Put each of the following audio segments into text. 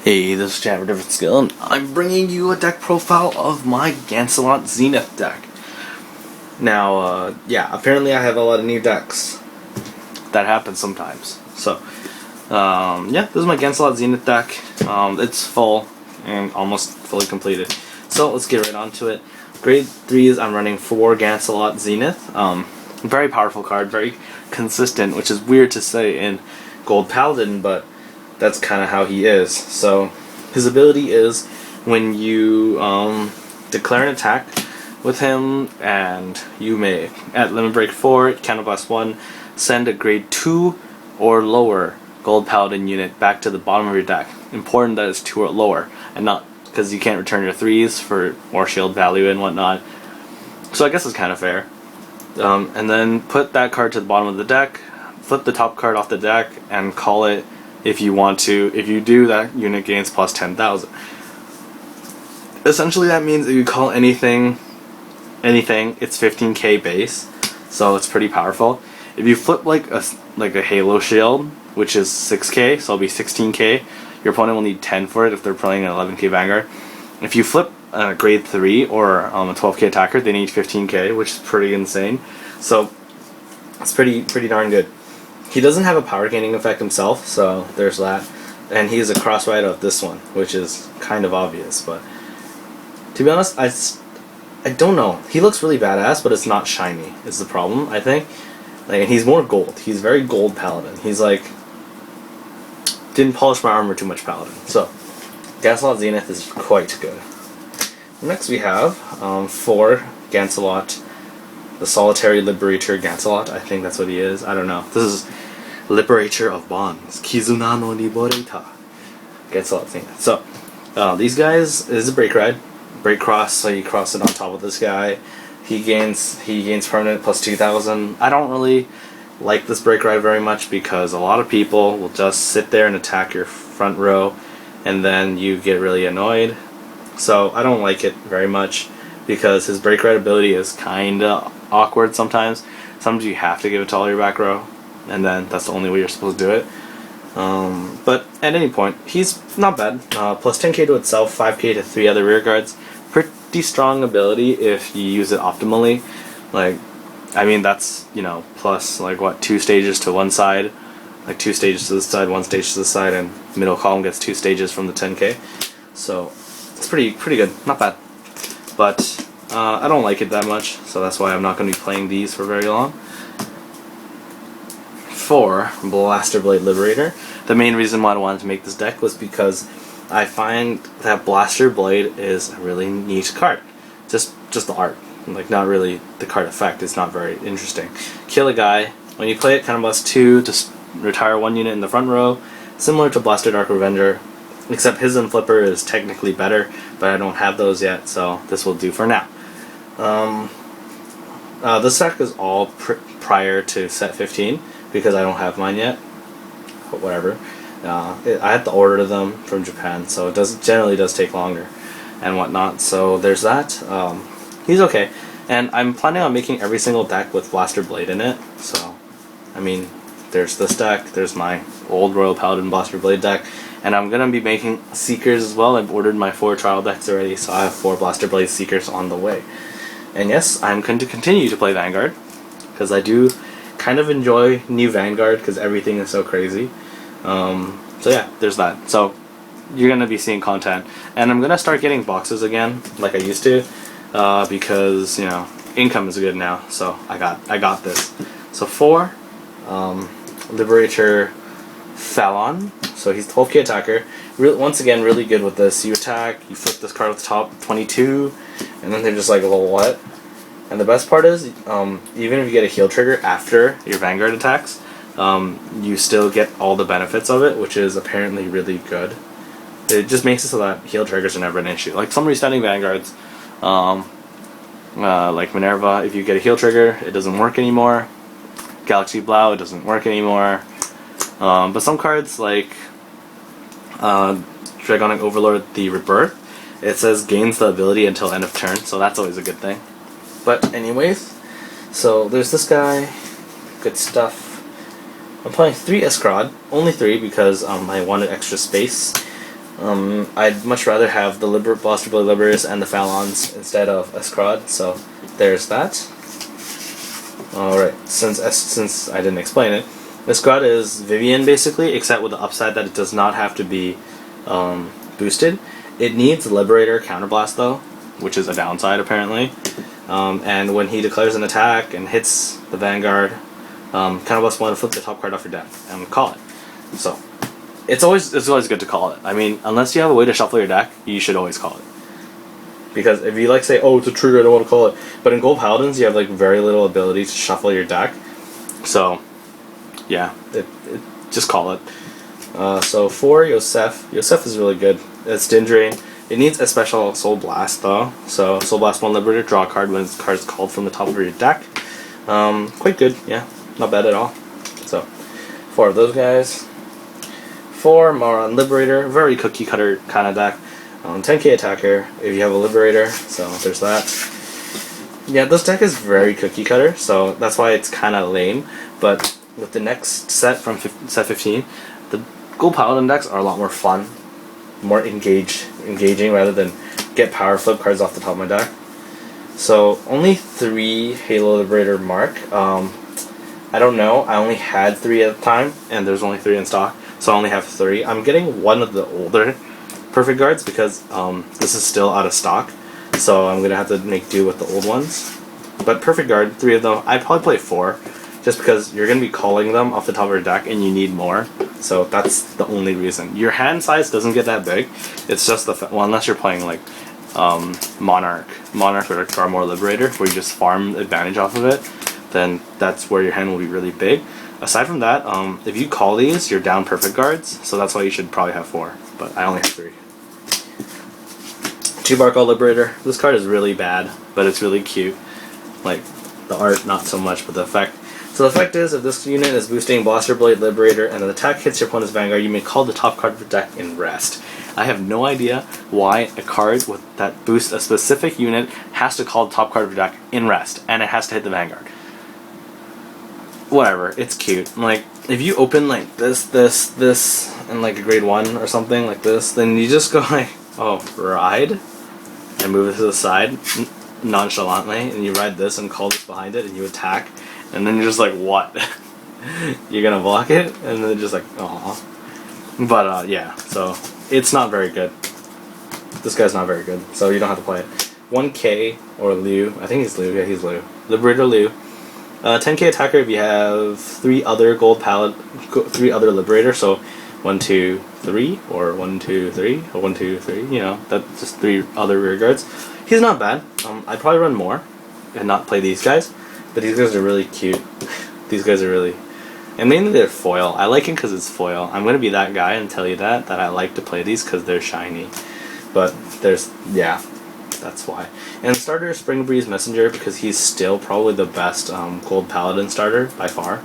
Hey, this is Chad with Different Skill, and I'm bringing you a deck profile of my Gancelot Zenith deck. Now, yeah, apparently I have a lot of new decks. That happens sometimes. So, yeah, this is my Gancelot Zenith deck. It's full and almost fully completed. So, let's get right on to it. Grade 3s, I'm running 4 Gancelot Zenith. Very powerful card, very consistent, which is weird to say in Gold Paladin, but that's kind of how he is. So his ability is when you declare an attack with him, and you may, at limit break 4, counterblast 1, send a grade 2 or lower Gold Paladin unit back to the bottom of your deck. Important that it's 2 or lower, and not because you can't return your 3s for more shield value and whatnot. So I guess it's kind of fair. And then put that card to the bottom of the deck, flip the top card off the deck, and call it if you want to. If you do, that unit gains plus 10,000. Essentially that means if you call anything, it's 15k base, so it's pretty powerful. If you flip like a Halo shield, which is 6k, so it'll be 16k, your opponent will need 10 for it if they're playing an 11k Vanguard. If you flip a grade 3 or a 12k attacker, they need 15k, which is pretty insane. So it's pretty darn good. He doesn't have a power gaining effect himself, so there's that. And he's a cross ride of this one, which is kind of obvious, but to be honest, I don't know. He looks really badass, but it's not shiny, is the problem, I think. Like, and he's more gold. He's very gold paladin. He's like, didn't polish my armor too much paladin. So, Gancelot Zenith is quite good. Next we have 4 Gancelot, the Solitary Liberator Gancelot. I think that's what he is. I don't know. This is Liberator of Bonds. Kizuna no Liberator. Gancelot Zenith. So, these guys is a break ride. Break cross, so you cross it on top of this guy. He gains permanent plus 2,000. I don't really like this break ride very much because a lot of people will just sit there and attack your front row, and then you get really annoyed. So I don't like it very much because his break ride ability is kinda awkward sometimes. Sometimes you have to give it to all your back row, and then that's the only way you're supposed to do it. But at any point, he's not bad. Plus 10k to itself, 5k to 3 other rear guards. Pretty strong ability if you use it optimally. Like, I mean, that's, you know, plus like what, 2 stages to one side, like 2 stages to this side, 1 stage to this side, and middle column gets 2 stages from the 10k. So it's pretty good, not bad. But I don't like it that much, so that's why I'm not going to be playing these for very long. 4 Blaster Blade Liberator. The main reason why I wanted to make this deck was because I find that Blaster Blade is a really neat card. Just the art, like not really the card effect. It's not very interesting. Kill a guy. When you play it, counterblast 2 to retire 1 unit in the front row, similar to Blaster Dark Revenger, except his and Flipper is technically better, but I don't have those yet, so this will do for now. This deck is all prior to set 15 because I don't have mine yet. But whatever. I had to order them from Japan, so it generally does take longer and whatnot. So there's that. He's okay, and I'm planning on making every single deck with Blaster Blade in it. So, I mean, there's this deck. There's my old Royal Paladin Blaster Blade deck, and I'm gonna be making Seekers as well. I've ordered my 4 trial decks already, so I have 4 Blaster Blade Seekers on the way. And yes, I'm going to continue to play Vanguard because I do kind of enjoy new Vanguard because everything is so crazy. So yeah, there's that. So you're gonna be seeing content, and I'm gonna start getting boxes again like I used to, because, you know, income is good now. So I got this. So 4 Liberator Fallon. So he's 12k attacker. Once again, really good with this. You attack, you flip this card at the top, 22, and then they're just like, well, what? And the best part is, even if you get a heal trigger after your Vanguard attacks, you still get all the benefits of it, which is apparently really good. It just makes it so that heal triggers are never an issue. Like some resetting Vanguards, like Minerva, if you get a heal trigger, it doesn't work anymore. Galaxy Blau, it doesn't work anymore. But some cards like Dragonic Overlord, the Rebirth, it says gains the ability until end of turn, so that's always a good thing. But anyways, so there's this guy, good stuff. I'm playing 3 Escrod, only 3 because I wanted extra space. I'd much rather have the Blaster Blade Liberators and the Phalons instead of Escrod, so there's that. Alright, since I didn't explain it, Escrod is Vivian basically, except with the upside that it does not have to be boosted. It needs Liberator Counterblast though, which is a downside apparently. And when he declares an attack and hits the Vanguard, Counterblast 1, flip the top card off your deck and call it. So it's always good to call it. I mean, unless you have a way to shuffle your deck, you should always call it. Because if you like say, oh, it's a trigger, I don't want to call it. But in Gold Paladins, you have like very little ability to shuffle your deck. So, yeah, just call it. So for Yosef is really good. It's Din Drain. It needs a special Soul Blast though. So Soul Blast 1 Liberator, draw a card when its card is called from the top of your deck. Quite good, yeah, not bad at all. So 4 of those guys. 4 Moron Liberator, very cookie cutter kind of deck. 10k attacker if you have a Liberator, so there's that. Yeah, this deck is very cookie cutter, so that's why it's kind of lame. But with the next set from set 15, the Gold Paladin decks are a lot more fun, more engaging rather than get power flip cards off the top of my deck. So only 3 Halo Liberator mark. I don't know, I only had 3 at the time, and there's only 3 in stock, so I only have 3. I'm getting one of the older Perfect Guards because this is still out of stock, so I'm gonna have to make do with the old ones. But Perfect Guard, 3 of them, I'd probably play 4, just because you're gonna be calling them off the top of your deck and you need more. So that's the only reason. Your hand size doesn't get that big. It's just the well, unless you're playing like Monarch or Garmor Liberator, where you just farm advantage off of it, then that's where your hand will be really big. Aside from that, if you call these, you're down Perfect Guards, so that's why you should probably have 4. But I only have 3. 2 Barkall Liberator. This card is really bad, but it's really cute. Like, the art, not so much, but the effect. So the effect is, if this unit is boosting Blaster Blade Liberator and an attack hits your opponent's Vanguard, you may call the top card of your deck in rest. I have no idea why a card with that boosts a specific unit has to call the top card of your deck in rest, and it has to hit the Vanguard. Whatever, it's cute. Like, if you open like this, and like a grade 1 or something like this, then you just go like, oh, ride, and move it to the side nonchalantly, and you ride this and call this behind it, and you attack, and then you're just like, what? You're gonna block it? And then just like, aw. But yeah, so it's not very good. This guy's not very good, so you don't have to play it. 1k or Liu, I think he's Liu, yeah, he's Liu. Liberator Liu. 10k attacker if you have 3 other three other Liberator, so 1, 2, 3, or 1, 2, 3, or 1, 2, 3, you know, that's just 3 other rear guards. He's not bad. I'd probably run more and not play these guys, but these guys are really cute. These guys are really, and mainly they're foil. I like it because it's foil. I'm going to be that guy and tell you that I like to play these because they're shiny. But there's, yeah, that's why. And starter Spring Breeze Messenger, because he's still probably the best Gold Paladin starter by far.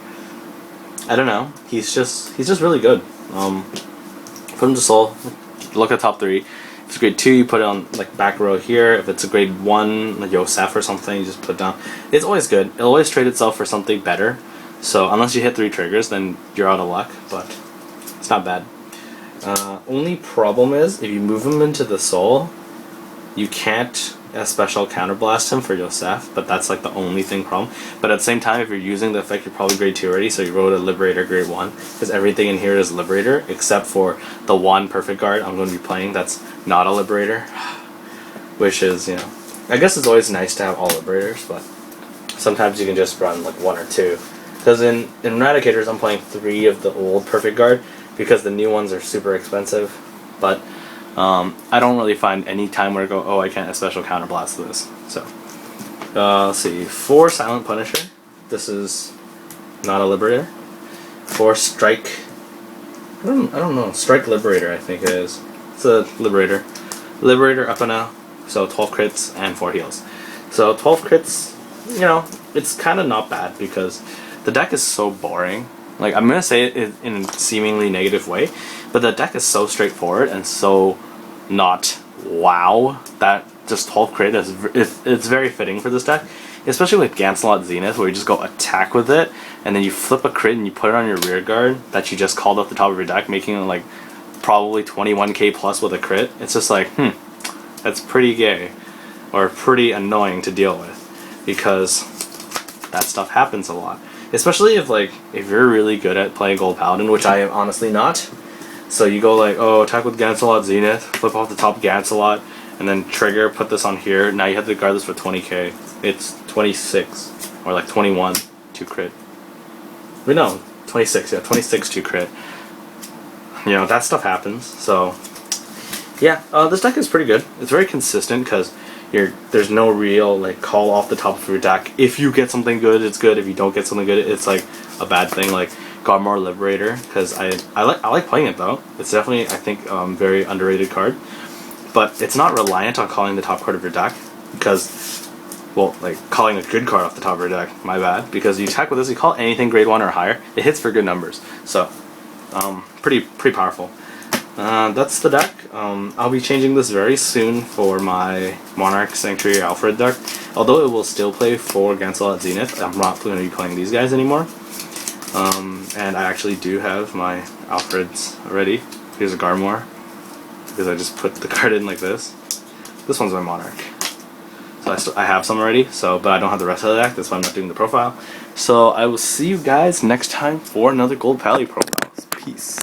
I don't know. He's just really good. Put him to Soul. Look at top 3. If it's grade 2, you put it on like back row here. If it's a grade 1, like Yosef or something, you just put it down. It's always good. It'll always trade itself for something better. So unless you hit 3 triggers, then you're out of luck. But it's not bad. Only problem is if you move him into the Soul, you can't special counterblast him for Yosef, but that's like the only problem. But at the same time, if you're using the effect, you're probably grade 2 already, so you wrote a Liberator grade 1, because everything in here is Liberator, except for the 1 Perfect Guard I'm going to be playing that's not a Liberator, which is, you know, I guess it's always nice to have all Liberators, but sometimes you can just run like 1 or 2. Because in Eradicators, I'm playing 3 of the old Perfect Guard, because the new ones are super expensive, but I don't really find any time where I go, oh, I can't special counterblast this. So, let's see. 4 Silent Punisher. This is not a Liberator. 4 Strike. I don't know. Strike Liberator, I think it is. It's a Liberator. Liberator up and out. So 12 crits and 4 heals. So 12 crits, you know, it's kind of not bad because the deck is so boring. Like, I'm going to say it in a seemingly negative way, but the deck is so straightforward and so not wow that just 12 crit is it's very fitting for this deck, especially with Gancelot Zenith, where you just go attack with it and then you flip a crit and you put it on your rear guard that you just called off the top of your deck, making it like probably 21k plus with a crit, it's just like, that's pretty gay. Or pretty annoying to deal with. Because that stuff happens a lot. Especially if you're really good at playing Gold Paladin, which I am honestly not. So you go like, oh, attack with Gancelot Zenith, flip off the top Gancelot, and then trigger, put this on here. Now you have to guard this for 20k. It's 26, or like 21 to crit. Wait, no, 26, yeah, 26 to crit. You know, that stuff happens, so... Yeah, this deck is pretty good. It's very consistent, because there's no real, like, call off the top of your deck. If you get something good, it's good. If you don't get something good, it's, like, a bad thing. Like, Godmore Liberator, because I like playing it, though. It's definitely, I think, very underrated card. But it's not reliant on calling the top card of your deck, because, well, like, calling a good card off the top of your deck, my bad, because you attack with this, you call anything grade 1 or higher, it hits for good numbers, so, pretty powerful. That's the deck. I'll be changing this very soon for my Monarch Sanctuary Alfred deck, although it will still play for Gancelot Zenith. I'm not going to be playing these guys anymore, and I actually do have my Alfreds already. Here's a Garmore, because I just put the card in like this. This one's my Monarch. So I have some already, but I don't have the rest of the deck, that's why I'm not doing the profile. So I will see you guys next time for another Gold Pally profile. Peace.